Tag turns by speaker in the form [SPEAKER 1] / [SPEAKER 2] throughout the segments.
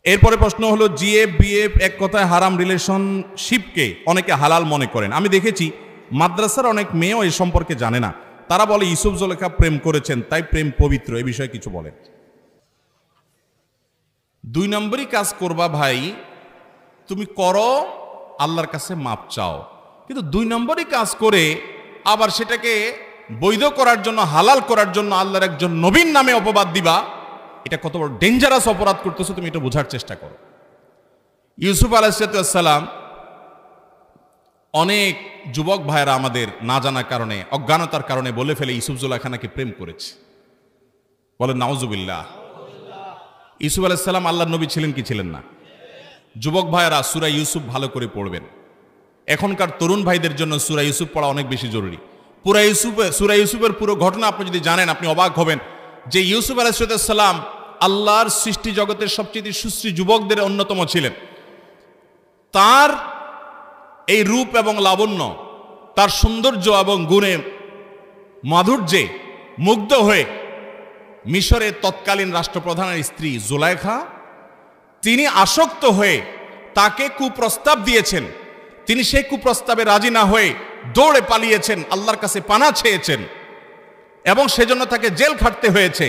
[SPEAKER 1] এরপরে প্রশ্ন হলো জিএফ বিএফ এক কথায় হারাম রিলেশনশিপকে অনেকে হালাল মনে করেন। আমি দেখেছি মাদ্রাসার অনেক মেয়েও এই সম্পর্কে জানে না। তারা বলে ইউসুফ জুলেখা প্রেম করেছেন তাই প্রেম পবিত্র। এই বিষয়ে কিছু বলেন। 2 নম্বরই কাজ করবা ভাই, তুমি করো, আল্লাহর কাছে মাপ চাও, কিন্তু 2 নম্বরই কাজ করে আবার সেটাকে বৈধ করার জন্য, হালাল করার জন্য আল্লাহর একজন নবীর নামে অপবাদ দিবা, এটা কত বড় ডেঞ্জারাস অপরাধ করতেছো তুমি এটা বোঝার চেষ্টা করো। ইউসুফ আলাইহিস সালাম অনেক যুবক ভাইয়েরা আমাদের না জানার কারণে, অজ্ঞানতার কারণে বলে ফেলে ইউসুফ জুলেখা নাকি প্রেম করেছে। বলে নাউজুবিল্লাহ। ইউসুফ আলাইহিস সালাম আল্লাহর নবী ছিলেন কি ছিলেন না? যুবক ভাইয়েরা সূরা ইউসুফ ভালো করে পড়বেন। এখনকার তরুণ ভাইদের জন্য সূরা ইউসুফ পড়া অনেক বেশি জরুরি। সূরা ইউসুফের পুরো ঘটনা আপনি যদি জানেন আপনি অবাক হবেন যে ইউসুফ আলাইহিস সালাম আল্লাহর সৃষ্টি জগতের সবচেয়ে সুশ্রী যুবকদের অন্যতম ছিলেন। তার এই রূপ এবং লাবণ্য, তার সৌন্দর্য এবং গুণে মাধুর্যে মুগ্ধ হয়ে মিশরের তৎকালীন রাষ্ট্রপ্রধানের স্ত্রী জুলাইখা, তিনি আসক্ত হয়ে তাকে কুপ্রস্তাব দিয়েছেন। তিনি সেই কুপ্রস্তাবে রাজি না হয়ে দৌড়ে পালিয়েছেন, আল্লাহর কাছে পানা চেয়েছেন এবং সেজন্য তাকে জেল খাটতে হয়েছে।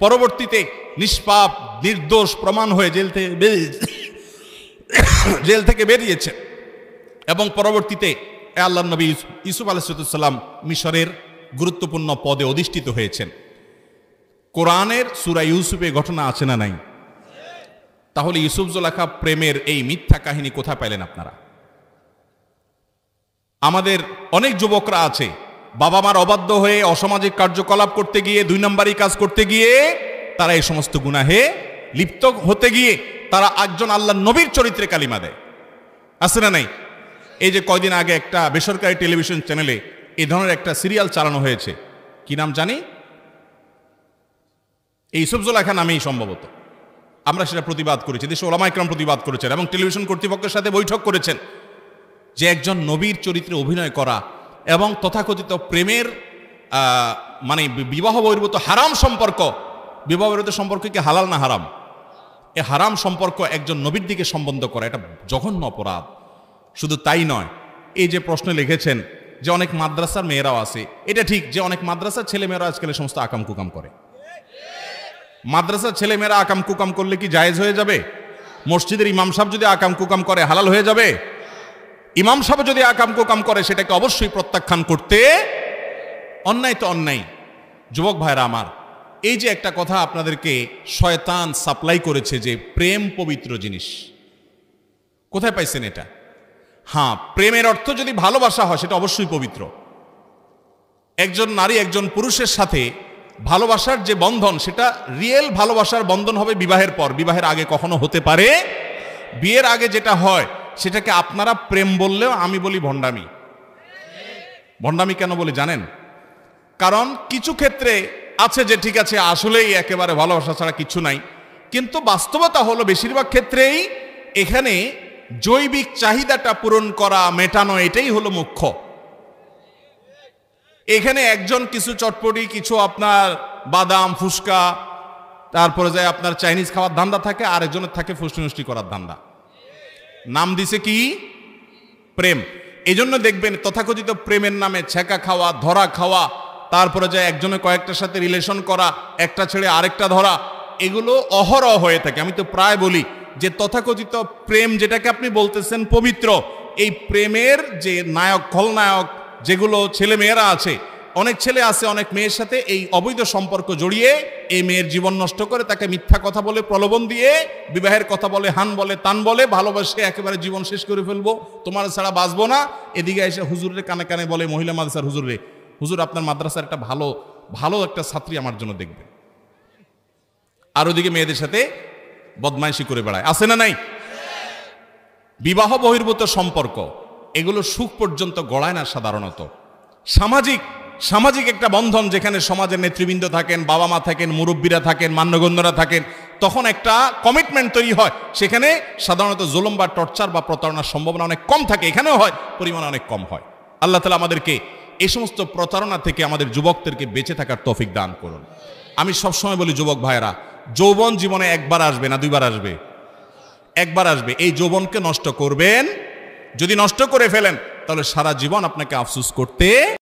[SPEAKER 1] পরবর্তীতে নিষ্পাপ নির্দোষ প্রমাণ হয়ে জেল থেকে বেরিয়েছে এবং পরবর্তীতে আল্লাহর নবী ইউসুফ আলাইহিস সালাম মিশরের গুরুত্বপূর্ণ পদে অধিষ্ঠিত হয়েছেন। কোরআনের সূরা ইউসুফে ঘটনা আছে না নাই? তাহলে ইউসুফ জুলেখা প্রেমের এই মিথ্যা কাহিনী কোথায় পাইলেন আপনারা? আমাদের অনেক যুবকরা আছে বাবা মার অবাধ্য হয়ে অসামাজিক কার্যকলাপ করতে গিয়ে, 2 নম্বরই কাজ করতে গিয়ে তারা এই সমস্ত গুনাহে লিপ্ত হতে গিয়ে তারা একজন আল্লাহর নবীর চরিত্রে কালিমা দেয়। আছে না নাই? এই যে কয়দিন আগে একটা বেসরকারি টেলিভিশন চ্যানেলে এই ধরনের একটা সিরিয়াল চালানো হয়েছে, কি নাম জানি, এই ইউসুফ জুলেখা নামেই সম্ভবত। আমরা সেটা প্রতিবাদ করেছি, দেশে ওলামা ইকরাম প্রতিবাদ করেছেন এবং টেলিভিশন কর্তৃপক্ষের সাথে বৈঠক করেছেন যে একজন নবীর চরিত্রে অভিনয় করা এবং তথাকথিত প্রেমের মানে বিবাহ বহির্ভূত হারাম সম্পর্ক, বিবাহ বহির্ভূত সম্পর্ক কি হালাল না হারাম? এ হারাম সম্পর্ক একজন নবীর দিকে সম্বন্ধ করা এটা জঘন্য অপরাধ। শুধু তাই নয়, এই যে প্রশ্ন লিখেছেন যে অনেক মাদ্রাসার মেয়েরাও আছে, এটা ঠিক যে অনেক মাদ্রাসার ছেলে মেয়েরা আজকাল সমস্ত আকাম কুকাম করে। মাদ্রাসার ছেলে মেয়েরা আকাম কুকাম করলে কি জায়েজ হয়ে যাবে? মসজিদের ইমাম সাহেব যদি আকাম কুকাম করে হালাল হয়ে যাবে? ইমাম সাহেব যদি আকাম কুকাম করে সেটাকে অবশ্যই প্রত্যাখ্যান করতে, অন্যায় তো অন্যায়। যুবক ভাইরা আমার, এই যে একটা কথা আপনাদেরকে শয়তান সাপ্লাই করেছে যে প্রেম পবিত্র জিনিস, কোথায় পাইছেন এটা? হ্যাঁ, প্রেমের অর্থ যদি ভালোবাসা হয় সেটা অবশ্যই পবিত্র। একজন নারী একজন পুরুষের সাথে ভালোবাসার যে বন্ধন সেটা রিয়েল ভালোবাসার বন্ধন হবে বিবাহের পর, বিবাহের আগে কখনো হতে পারে। বিয়ের আগে যেটা হয় সেটাকে আপনারা প্রেম বললেও আমি বলি ভণ্ডামি। ভণ্ডামি কেন বলি জানেন? কারণ কিছু ক্ষেত্রে আছে যে ঠিক আছে আসলেই একেবারে ভালোবাসা ছাড়া কিছু নাই, কিন্তু বাস্তবতা হলো বেশিরভাগ ক্ষেত্রেই এখানে জৈবিক চাহিদাটা পূরণ করা, মেটানো, এটাই হলো মুখ্য। এখানে একজন কিছু চটপটি, কিছু আপনার বাদাম ফুসকা, তারপরে যায় আপনার চাইনিজ খাওয়ার ধান্দা থাকে, আরেকজনের থাকে ফুষ্টি করার ধান্দা। নাম দিছে কি? প্রেম। এই জন্য দেখবেন তথাকথিত প্রেমের নামে ছেঁকা খাওয়া, ধরা খাওয়া, তারপরে যায় একজনের কয়েকটার সাথে রিলেশন করা, একটা ছেড়ে আরেকটা ধরা, এগুলো অহরহ হয়ে থাকে। আমি তো প্রায় বলি যে তথাকথিত প্রেম যেটাকে আপনি বলতেছেন পবিত্র, এই প্রেমের যে নায়ক খলনায়ক যেগুলো ছেলে মেয়েরা আছে, অনেক ছেলে আছে অনেক মেয়ের সাথে এই অবৈধ সম্পর্ক জড়িয়ে এই মেয়ের জীবন নষ্ট করে, তাকে মিথ্যা কথা বলে, প্রলোভন দিয়ে বিবাহের কথা বলে, হান বলে, তান বলে, ভালোবাসে একেবারে জীবন শেষ করে ফেলবো, তোমার ছাড়া বাঁচবো না। এদিকে এসে হুজুরের কানে কানে বলে, মহিলা মাদ্রাসার হুজুরে, হুজুর আপনার মাদ্রাসার একটা ভালো একটা ছাত্রী আমার জন্য দেখবে। আর ওদিকে মেয়েদের সাথে বদমাইশি করে বেড়ায়। আছে না নাই? বিবাহ বহির্ভূত সম্পর্ক এগুলো সুখ পর্যন্ত গড়ায় না সাধারণত। সামাজিক একটা বন্ধন, যেখানে সমাজের নেতৃবৃন্দ থাকেন, বাবা মা থাকেন, মুরব্বীরা থাকেন, মান্যগণ্যরা থাকেন, তখন একটা কমিটমেন্ট তৈরি হয়। সেখানে সাধারণত জুলুম বা টর্চার বা প্রতারণার সম্ভাবনা অনেক কম থাকে, এখানেও হয়, পরিমাণ অনেক কম হয়। আল্লাহ তাআলা আমাদেরকে এই সমস্ত প্রতারণা থেকে আমাদের যুবকদেরকে বেঁচে থাকার তৌফিক দান করুন। আমি সবসময় বলি যুবক ভাইয়েরা, যৌবন জীবনে একবার আসবে না 2 বার আসবে? একবার আসবে। এই যৌবনকে নষ্ট করবেন, যদি নষ্ট করে ফেলেন তাহলে সারা জীবন আপনাকে আফসোস করতে